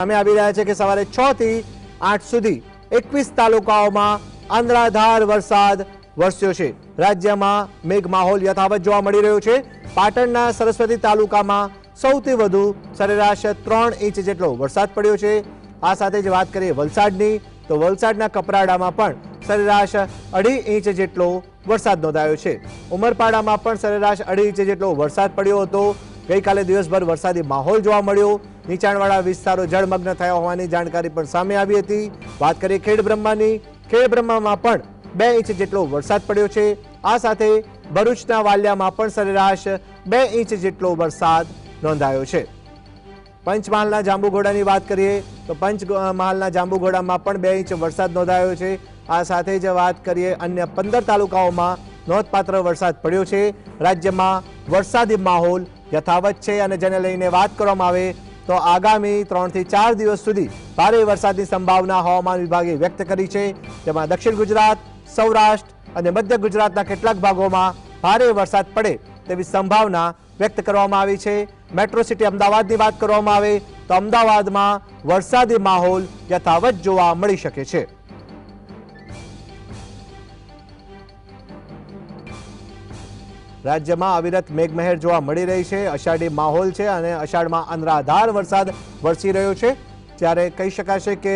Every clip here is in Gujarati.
સામે આવી રહ્યા છે કે સવારે 6 થી 8 સુધી 21 તાલુકાઓમાં અનરાધાર વરસાદ વરસ્યો છે। રાજ્યમાં મેઘ માહોલ યથાવત જોવા મળી રહ્યો છે। પાટણના સરસ્વતી તાલુકામાં સૌથી વધુ સરેરાશ 3 ઇંચ જેટલો વરસાદ પડ્યો છે। આ સાથે જ વાત કરીએ વલસાડની તો વલસાડના કપરાડામાં પણ સરેરાશ 2.5 ઇંચ જેટલો વરસાદ નોંધાયો છે। ઉમરપાડામાં પણ સરેરાશ 2.5 ઇંચ જેટલો વરસાદ પડ્યો હતો। ગઈકાલે દિવસભર વરસાદી માહોલ જોવા મળ્યો। નીચાણવાળા વિસ્તારો જળમગ્ન થયા હોવાની જાણકારી પણ સામે આવી હતી। વાત કરીએ ખેડબ્રહ્માની, ખેડબ્રહ્મામાં પણ 2 ઇંચ જેટલો વરસાદ પડ્યો છે। આ સાથે ભરૂચના વાલિયામાં પણ સરેરાશ 2 ઇંચ જેટલો વરસાદ નોંધાયો છે। પંચમહાલના જાંબુઘોડાની વાત કરીએ તો પંચમહાલના જાંબુઘોડામાં પણ 2 ઇંચ વરસાદ નોંધાયો છે। આ સાથે જ વાત કરીએ અન્ય 15 તાલુકાઓમાં નોંધપાત્ર વરસાદ પડ્યો છે। રાજ્યમાં વરસાદી માહોલ યથાવત છે અને જેને લઈને વાત કરવામાં આવે તો આગામી 3 થી 4 દિવસ સુધી ભારે વરસાદની સંભાવના હવામાન વિભાગે વ્યક્ત કરી છે। જેમાં દક્ષિણ ગુજરાત, સૌરાષ્ટ્ર અને મધ્ય ગુજરાતના કેટલાક ભાગોમાં ભારે વરસાદ પડે તેવી સંભાવના વ્યક્ત કરવામાં આવી છે। મેટ્રો સિટી અમદાવાદની વાત કરવામાં આવે તો અમદાવાદમાં વરસાદી માહોલ યથાવત જોવા મળી શકે છે। રાજ્યમાં અવિરત મેઘમહેર જોવા મળી રહી છે। અષાઢી માહોલ છે અને અષાઢમાં અનરાધાર વરસાદ વરસી રહ્યો છે। ત્યારે કહી શકાશે કે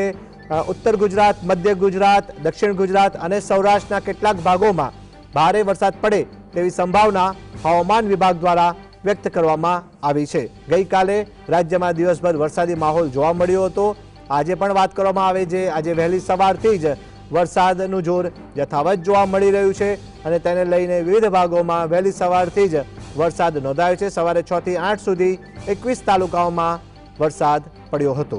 ઉત્તર ગુજરાત, મધ્ય ગુજરાત, દક્ષિણ ગુજરાત અને સૌરાષ્ટ્રના કેટલાક ભાગોમાં ભારે વરસાદ પડે તેવી સંભાવના હવામાન વિભાગ દ્વારા વ્યક્ત કરવામાં આવી છે। ગઈકાલે રાજ્યમાં દિવસભર વરસાદી માહોલ જોવા મળ્યો હતો। આજે પણ વાત કરવામાં આવે છે આજે વહેલી સવારથી જ વરસાદનું જોર યથાવત જોવા મળી રહ્યું છે અને તેને લઈને વિવિધ ભાગોમાં વહેલી સવારથી જ વરસાદ નોંધાયો છે। સવારે 6 થી 8 સુધી 21 તાલુકાઓમાં વરસાદ પડ્યો હતો।